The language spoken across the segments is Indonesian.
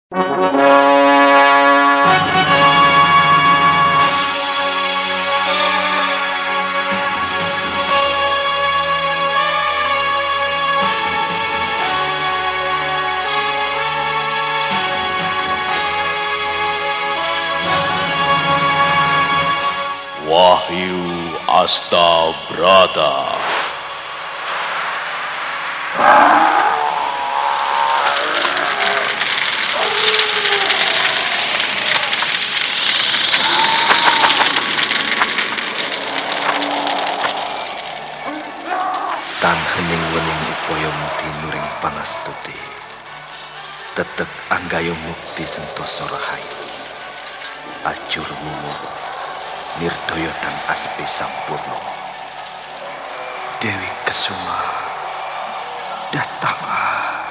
Wahyu Astabrata. Tan hening wening upaya mukti nuring pangastuti. Tetek anggayo mukti sentosa rahayu. Ajur wuwu nirdaya tan aspi sampurna. Dewi Kesuma, datanglah,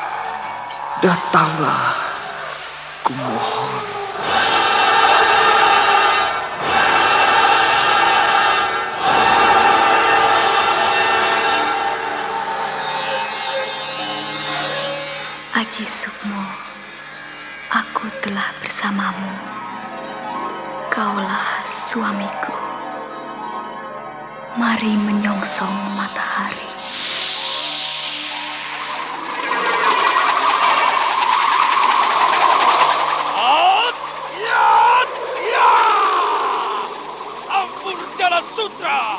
datanglah, kumohon. Aji Sukmo, aku telah bersamamu. Kaulah suamiku. Mari menyongsong matahari. Ampun Jala Sutra.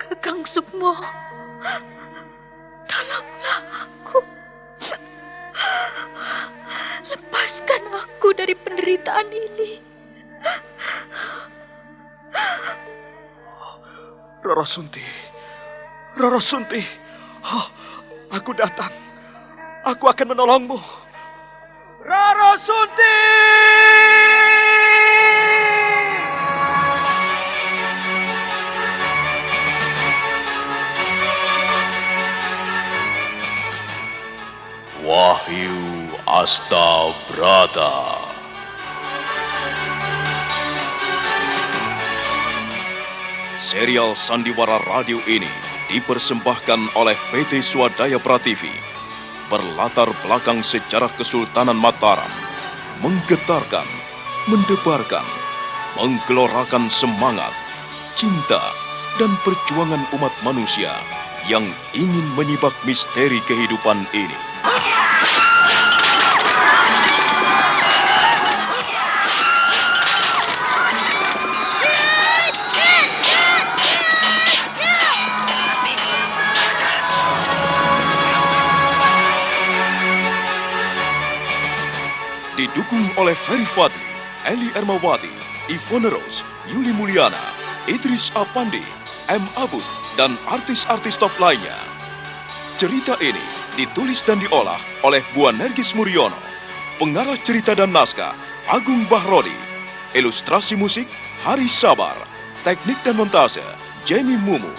Kakang Sukmo, tolonglah aku. Lepaskan aku dari penderitaan ini. Rara Sunti, Rara Sunti, aku datang. Aku akan menolongmu. Rara Sunti. Wahyu Astabrata. Serial Sandiwara Radio ini dipersembahkan oleh PT Swadaya Prativi. Berlatar belakang sejarah Kesultanan Mataram, menggetarkan, mendebarkan, menggelorakan semangat, cinta, dan perjuangan umat manusia yang ingin menyibak misteri kehidupan ini. Didukung oleh Ferry Fadli, Eli Ermawati, Ivone Rose, Yuli Mulyana, Idris Apandi, M. Abud, dan artis-artis top lainnya. Cerita ini ditulis dan diolah oleh Bu Nergis Muryono. Pengarah cerita dan naskah Agung Bahrodi. Ilustrasi musik Haris Sabar. Teknik dan montase Jamie Mumu.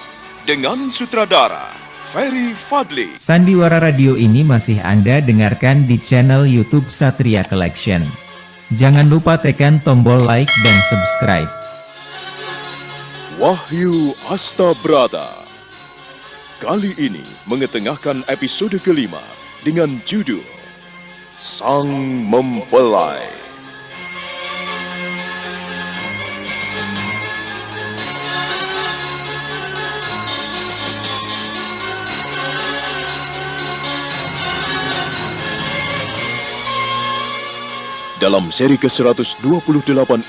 Dengan sutradara Ferry Fadli. Sandiwara Radio ini masih Anda dengarkan di channel YouTube Satria Collection. Jangan lupa tekan tombol like dan subscribe. Wahyu Astabrata. Kali ini mengetengahkan episode kelima dengan judul Sang Mempelai. Dalam seri ke-128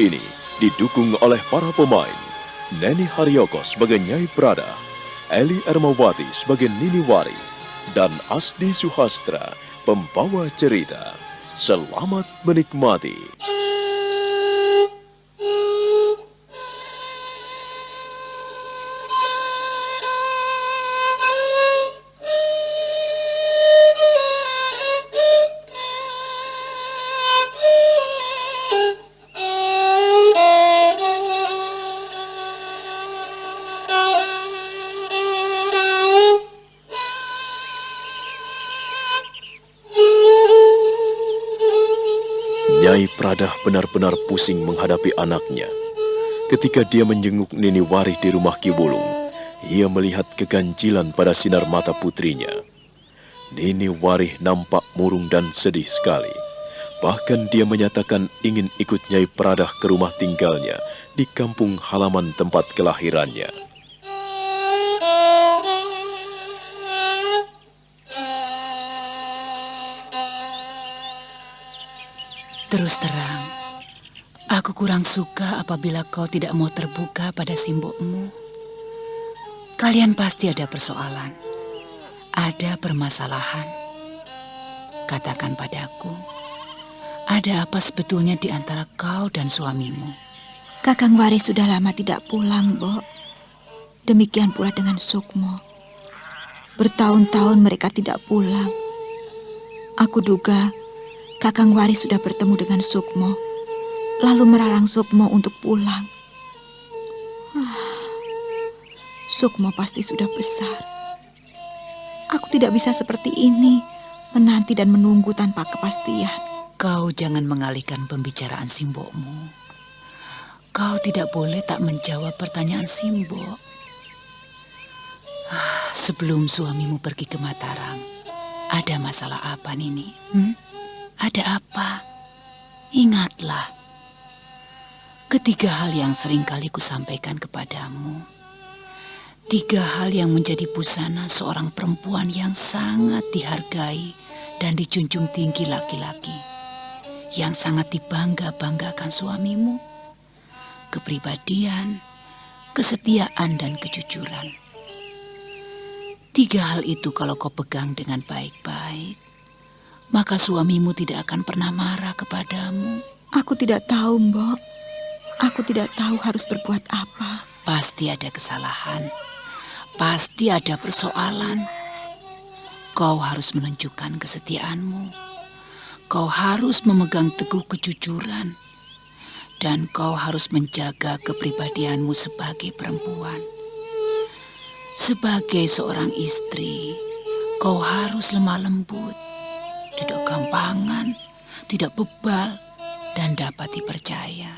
ini didukung oleh para pemain Neni Haryoko sebagai Nyai Prada, Eli Ermawati sebagai Nini Wari, dan Asdi Suhastra pembawa cerita. Selamat menikmati. Nyai Pradah benar-benar pusing menghadapi anaknya. Ketika dia menjenguk Nini Warih di rumah Ki Wulung, ia melihat keganjilan pada sinar mata putrinya. Nini Warih nampak murung dan sedih sekali. Bahkan dia menyatakan ingin ikut Nyai Pradah ke rumah tinggalnya di kampung halaman tempat kelahirannya. Terus terang, aku kurang suka apabila kau tidak mau terbuka pada simbokmu. Kalian pasti ada persoalan, ada permasalahan. Katakan padaku, ada apa sebetulnya di antara kau dan suamimu? Kakang Warih sudah lama tidak pulang, Mbok. Demikian pula dengan Sukmo. Bertahun-tahun mereka tidak pulang. Aku duga Kakang Warih sudah bertemu dengan Sukmo, lalu melarang Sukmo untuk pulang. Sukmo pasti sudah besar. Aku tidak bisa seperti ini, menanti dan menunggu tanpa kepastian. Kau jangan mengalihkan pembicaraan simbokmu. Kau tidak boleh tak menjawab pertanyaan simbok. Sebelum suamimu pergi ke Mataram, ada masalah apa, Nini? Ada apa? Ingatlah. Ketiga hal yang sering kali kusampaikan kepadamu. Tiga hal yang menjadi busana seorang perempuan yang sangat dihargai dan dijunjung tinggi laki-laki. Yang sangat dibangga-banggakan suamimu. Kepribadian, kesetiaan, dan kejujuran. Tiga hal itu kalau kau pegang dengan baik-baik, maka suamimu tidak akan pernah marah kepadamu. Aku tidak tahu, Mbok. Aku tidak tahu harus berbuat apa. Pasti ada kesalahan. Pasti ada persoalan. Kau harus menunjukkan kesetiaanmu. Kau harus memegang teguh kejujuran. Dan kau harus menjaga kepribadianmu sebagai perempuan. Sebagai seorang istri, kau harus lemah lembut. Tidak gampangan, tidak bebal, dan dapat dipercaya.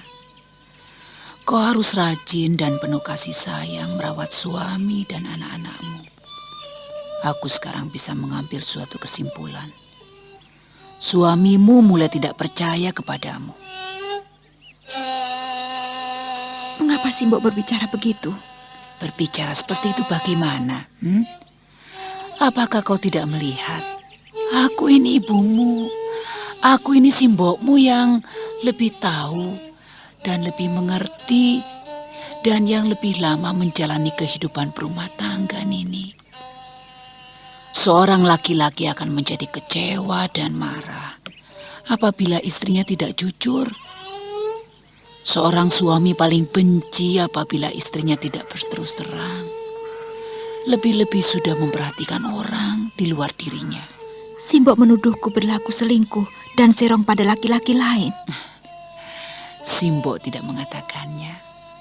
Kau harus rajin dan penuh kasih sayang merawat suami dan anak-anakmu. Aku sekarang bisa mengambil suatu kesimpulan. Suamimu mulai tidak percaya kepadamu. Mengapa Simbok berbicara begitu? Berbicara seperti itu bagaimana? Apakah kau tidak melihat? Aku ini ibumu, aku ini simbokmu yang lebih tahu dan lebih mengerti dan yang lebih lama menjalani kehidupan berumah tangga ini. Seorang laki-laki akan menjadi kecewa dan marah apabila istrinya tidak jujur. Seorang suami paling benci apabila istrinya tidak berterus terang. Lebih-lebih sudah memperhatikan orang di luar dirinya. Simbok menuduhku berlaku selingkuh dan serong pada laki-laki lain. Simbok tidak mengatakannya.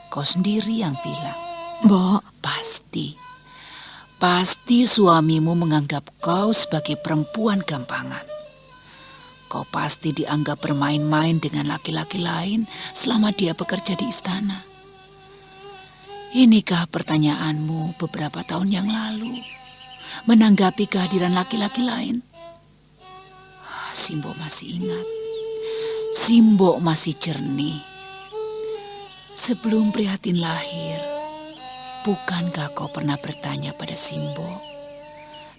Kau sendiri yang bilang. Mbok, Pasti suamimu menganggap kau sebagai perempuan gampangan. Kau pasti dianggap bermain-main dengan laki-laki lain selama dia bekerja di istana. Inikah pertanyaanmu beberapa tahun yang lalu menanggapi kehadiran laki-laki lain? Simbok masih ingat. Simbok masih jernih. Sebelum Prihatin lahir, bukankah kau pernah bertanya pada Simbok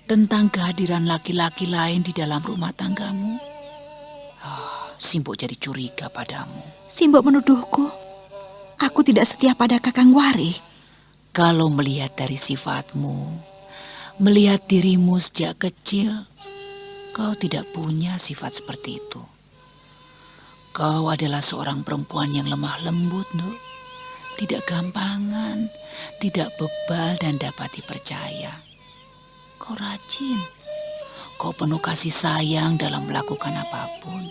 tentang kehadiran laki-laki lain di dalam rumah tanggamu? Simbok jadi curiga padamu. Simbok menuduhku. Aku tidak setia pada Kakang Warih. Kalau melihat dari sifatmu, melihat dirimu sejak kecil, kau tidak punya sifat seperti itu. Kau adalah seorang perempuan yang lemah lembut, Nuk. Tidak gampangan, tidak bebal dan dapat dipercaya. Kau rajin. Kau penuh kasih sayang dalam melakukan apapun.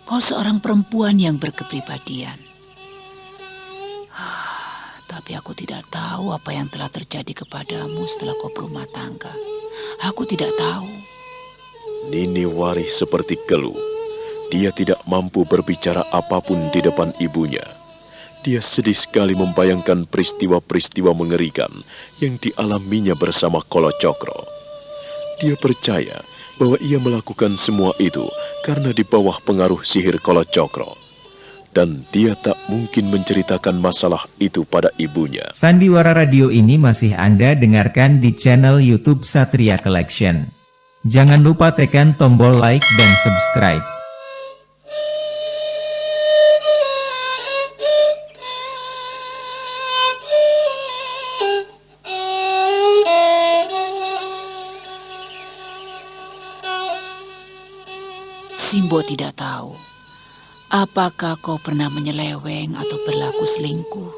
Kau seorang perempuan yang berkepribadian. Tapi aku tidak tahu apa yang telah terjadi kepadamu setelah kau berumah tangga. Aku tidak tahu. Nini Warih seperti geluh. Dia tidak mampu berbicara apapun di depan ibunya. Dia sedih sekali membayangkan peristiwa-peristiwa mengerikan yang dialaminya bersama Kolo Cokro. Dia percaya bahwa ia melakukan semua itu karena di bawah pengaruh sihir Kolo Cokro. Dan dia tak mungkin menceritakan masalah itu pada ibunya. Sandiwara radio ini masih Anda dengarkan di channel YouTube Satria Collection. Jangan lupa tekan tombol like dan subscribe. Simbo tidak tahu apakah kau pernah menyeleweng atau berlaku selingkuh.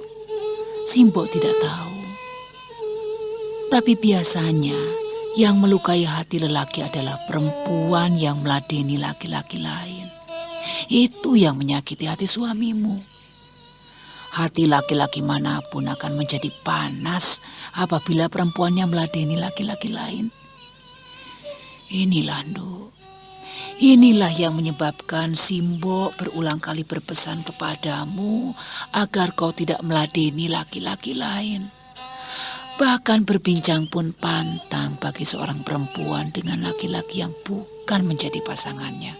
Simbo tidak tahu. Tapi biasanya yang melukai hati lelaki adalah perempuan yang meladeni laki-laki lain. Itu yang menyakiti hati suamimu. Hati laki-laki manapun akan menjadi panas apabila perempuannya meladeni laki-laki lain. Inilah, Nduk. Inilah yang menyebabkan Simbo berulang kali berpesan kepadamu agar kau tidak meladeni laki-laki lain. Bahkan berbincang pun pantang bagi seorang perempuan dengan laki-laki yang bukan menjadi pasangannya.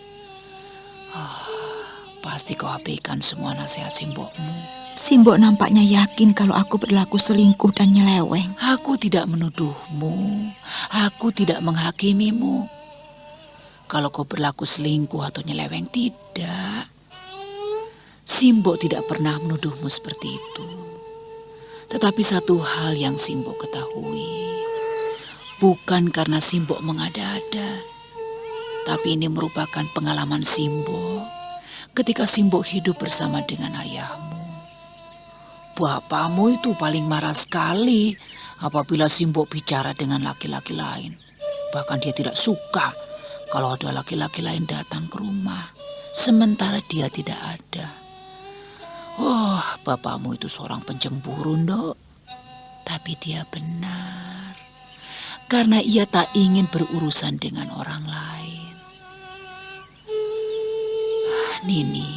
Pasti kau abaikan semua nasihat Simbomu. Simbo nampaknya yakin kalau aku berlaku selingkuh dan nyeleweng. Aku tidak menuduhmu, aku tidak menghakimimu. Kalau kau berlaku selingkuh atau nyeleweng, tidak. Simbo tidak pernah menuduhmu seperti itu. Tetapi satu hal yang Simbo ketahui, bukan karena Simbo mengada-ada, tapi ini merupakan pengalaman Simbo ketika Simbo hidup bersama dengan ayahmu. Bapamu itu paling marah sekali apabila Simbo bicara dengan laki-laki lain. Bahkan dia tidak suka kalau ada laki-laki lain datang ke rumah, sementara dia tidak ada. Bapakmu itu seorang pencemburu, Nduk. Tapi dia benar, karena ia tak ingin berurusan dengan orang lain. Nini,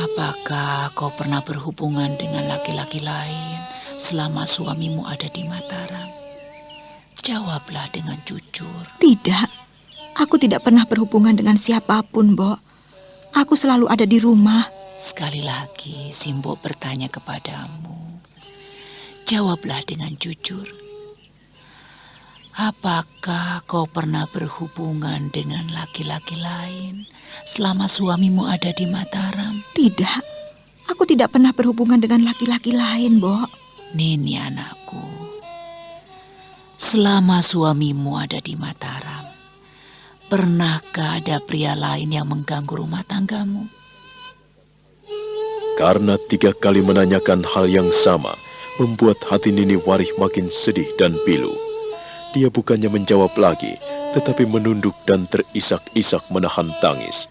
apakah kau pernah berhubungan dengan laki-laki lain selama suamimu ada di Mataram? Jawablah dengan jujur. Tidak, aku tidak pernah berhubungan dengan siapapun, Mbok. Aku selalu ada di rumah. Sekali lagi Simbo bertanya kepadamu. Jawablah dengan jujur. Apakah kau pernah berhubungan dengan laki-laki lain selama suamimu ada di Mataram? Tidak, aku tidak pernah berhubungan dengan laki-laki lain, Mbok. Nini anakku, selama suamimu ada di Mataram, pernahkah ada pria lain yang mengganggu rumah tanggamu? Karena 3 kali menanyakan hal yang sama, membuat hati Nini Warih makin sedih dan pilu. Dia bukannya menjawab lagi, tetapi menunduk dan terisak-isak menahan tangis.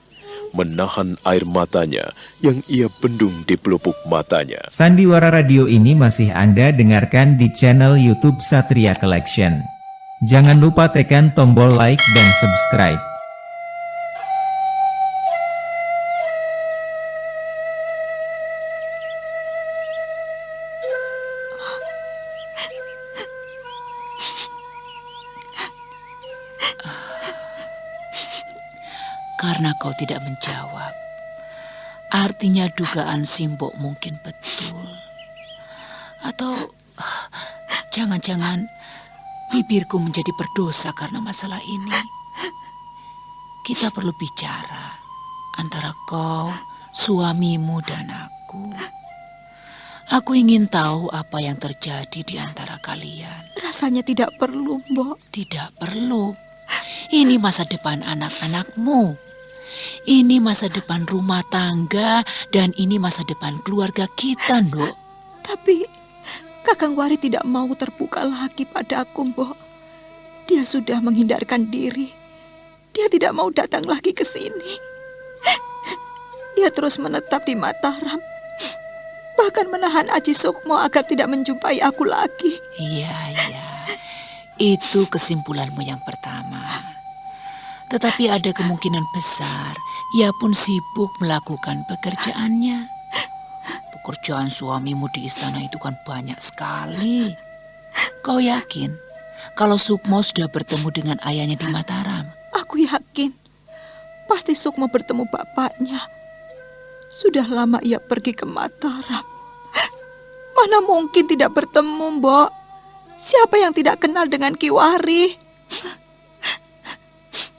Menahan air matanya yang ia bendung di pelupuk matanya. Sandiwara radio ini masih Anda dengarkan di channel YouTube Satria Collection. Jangan lupa tekan tombol like dan subscribe. Karena kau tidak menjawab, artinya dugaan Simbo mungkin betul. Atau jangan-jangan bibirku menjadi berdosa karena masalah ini. Kita perlu bicara antara kau, suamimu, dan aku. Aku ingin tahu apa yang terjadi di antara kalian. Rasanya tidak perlu, Mbok. Tidak perlu. Ini masa depan anak-anakmu. Ini masa depan rumah tangga dan ini masa depan keluarga kita, Nduk. Tapi Kakang Wari tidak mau terbuka lagi padaku, Mbok. Dia sudah menghindarkan diri. Dia tidak mau datang lagi ke sini. Dia terus menetap di Mataram. Bahkan menahan Aji Sukmo agar tidak menjumpai aku lagi. Iya. Itu kesimpulanmu yang pertama. Tetapi ada kemungkinan besar ia pun sibuk melakukan pekerjaannya. Pekerjaan suamimu di istana itu kan banyak sekali. Kau yakin kalau Sukmo sudah bertemu dengan ayahnya di Mataram? Aku yakin pasti Sukmo bertemu bapaknya. Sudah lama ia pergi ke Mataram. Mana mungkin tidak bertemu, Mbok? Siapa yang tidak kenal dengan Ki Wari?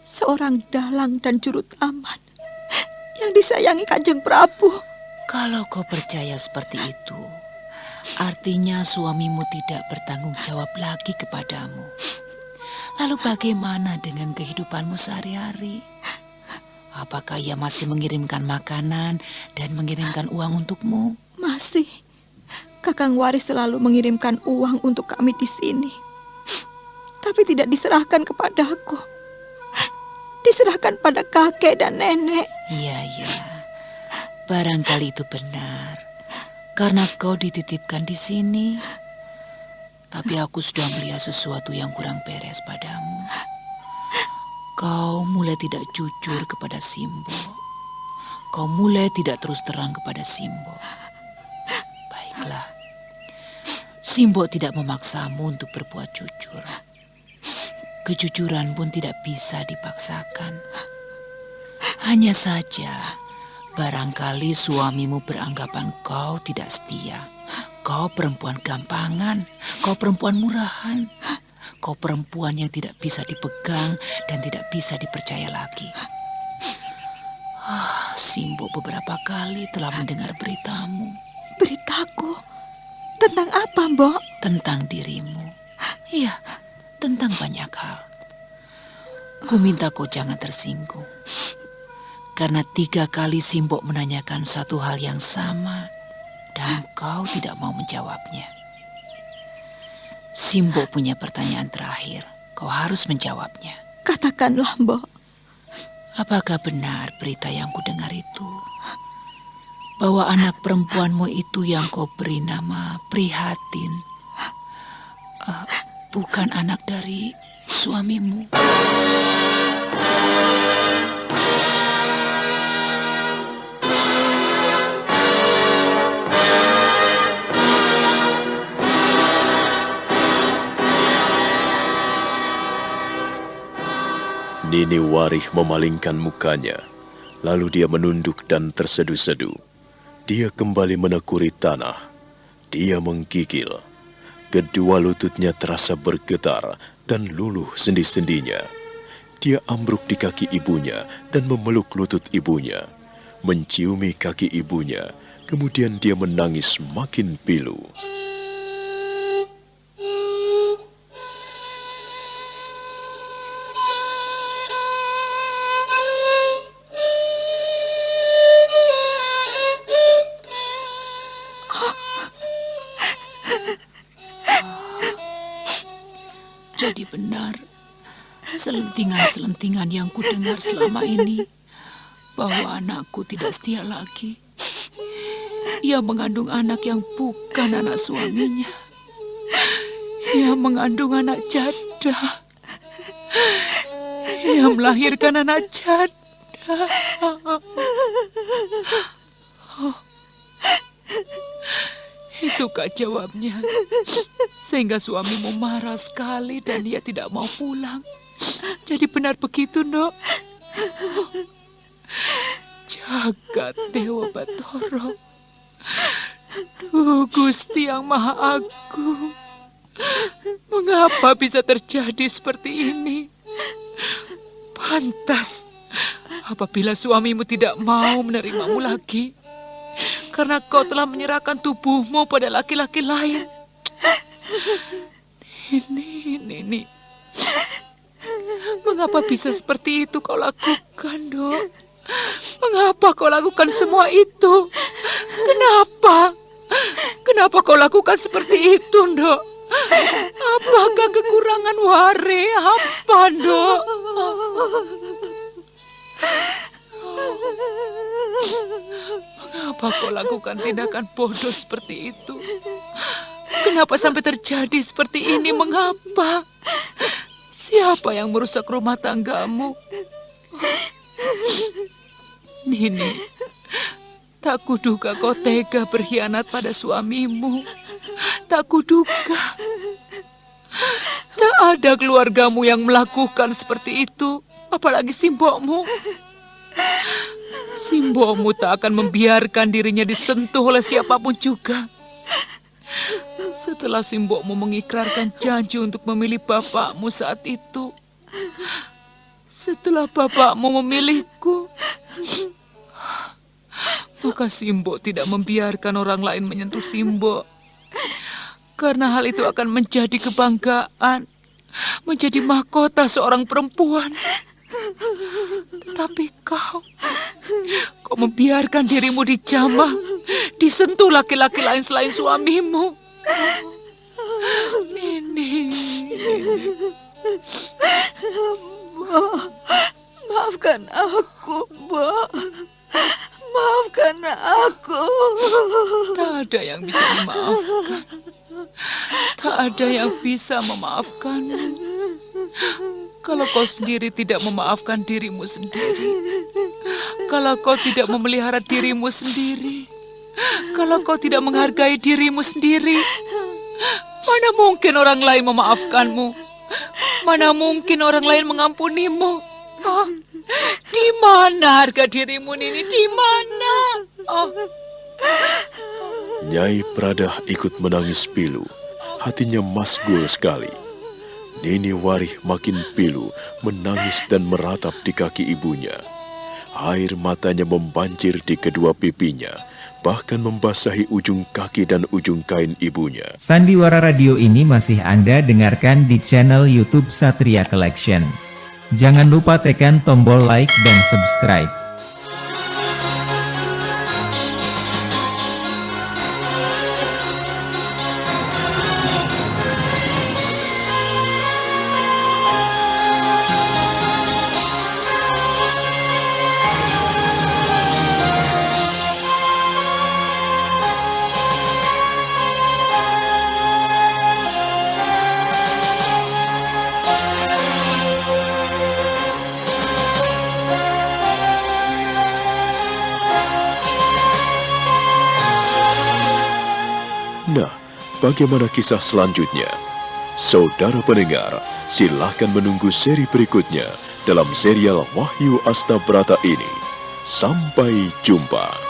Seorang dalang dan juru taman yang disayangi Kanjeng Prabu. Kalau kau percaya seperti itu, artinya suamimu tidak bertanggung jawab lagi kepadamu. Lalu bagaimana dengan kehidupanmu sehari-hari? Apakah ia masih mengirimkan makanan dan mengirimkan uang untukmu? Masih. Kakang Wari selalu mengirimkan uang untuk kami di sini. Tapi tidak diserahkan kepadaku. Diserahkan pada kakek dan nenek. Iya. Barangkali itu benar. Karena kau dititipkan di sini. Tapi aku sudah melihat sesuatu yang kurang beres padamu. Kau mulai tidak jujur kepada Simbo. Kau mulai tidak terus terang kepada Simbo. Baiklah. Simbo tidak memaksamu untuk berbuat jujur. Kejujuran pun tidak bisa dipaksakan. Hanya saja, barangkali suamimu beranggapan kau tidak setia. Kau perempuan gampangan, kau perempuan murahan. Kau perempuan yang tidak bisa dipegang dan tidak bisa dipercaya lagi. Simbo beberapa kali telah mendengar beritamu. Beritaku? Tentang apa, Mbok? Tentang dirimu. Iya, tentang banyak hal. Ku minta kau jangan tersinggung. Karena 3 kali Simbo menanyakan satu hal yang sama dan kau tidak mau menjawabnya. Simbo punya pertanyaan terakhir. Kau harus menjawabnya. Katakanlah, Mbok. Apakah benar berita yang kudengar itu? Bahwa anak perempuanmu itu yang kau beri nama Prihatin bukan anak dari suamimu? Nini Warih memalingkan mukanya, lalu dia menunduk dan terseduh-seduh. Dia kembali menekuri tanah. Dia menggigil. Kedua lututnya terasa bergetar dan luluh sendi-sendinya. Dia ambruk di kaki ibunya dan memeluk lutut ibunya. Menciumi kaki ibunya, kemudian dia menangis makin pilu. Jadi benar, selentingan-selentingan yang kudengar selama ini, bahwa anakku tidak setia lagi. Ia mengandung anak yang bukan anak suaminya. Ia mengandung anak janda. Ia melahirkan anak janda. Itukah jawabnya? Sehingga suamimu marah sekali dan dia tidak mau pulang. Jadi benar begitu, Ndok? Jagat Dewa Batara. Gusti yang Maha Agung. Mengapa bisa terjadi seperti ini? Pantas apabila suamimu tidak mau menerimamu lagi. Karena kau telah menyerahkan tubuhmu pada laki-laki lain. Ini. Mengapa bisa seperti itu kau lakukan, Dok? Mengapa kau lakukan semua itu? Kenapa kau lakukan seperti itu, Dok? Apakah kekurangan Wari? Apa, Dok? Mengapa kau lakukan tindakan bodoh seperti itu? Kenapa sampai terjadi seperti ini? Mengapa? Siapa yang merusak rumah tanggamu? Nini, tak kuduga kau tega berkhianat pada suamimu. Tak kuduga. Tak ada keluargamu yang melakukan seperti itu, apalagi simbokmu. Simbokmu tak akan membiarkan dirinya disentuh oleh siapapun juga. Setelah simbokmu mengikrarkan janji untuk memilih bapakmu saat itu, setelah bapakmu memilihku, maka simbok tidak membiarkan orang lain menyentuh simbok. Karena hal itu akan menjadi kebanggaan, menjadi mahkota seorang perempuan. Tetapi kau membiarkan dirimu dijamah, disentuh laki-laki lain selain suamimu. Nini. Mbok, maafkan aku, Mbok. Maafkan aku. Tak ada yang bisa memaafkan. Tak ada yang bisa memaafkanmu. Kalau kau sendiri tidak memaafkan dirimu sendiri, kalau kau tidak memelihara dirimu sendiri, kalau kau tidak menghargai dirimu sendiri, mana mungkin orang lain memaafkanmu? Mana mungkin orang lain mengampunimu? Oh, di mana harga dirimu, Nini? Di mana? Oh. Nyai Pradah ikut menangis pilu. Hatinya masgul sekali. Nini Warih makin pilu, menangis dan meratap di kaki ibunya. Air matanya membanjir di kedua pipinya, bahkan membasahi ujung kaki dan ujung kain ibunya. Sandiwara radio ini masih Anda dengarkan di channel YouTube Satria Collection. Jangan lupa tekan tombol like dan subscribe. Nah, bagaimana kisah selanjutnya? Saudara pendengar, silahkan menunggu seri berikutnya dalam serial Wahyu Astabrata ini. Sampai jumpa.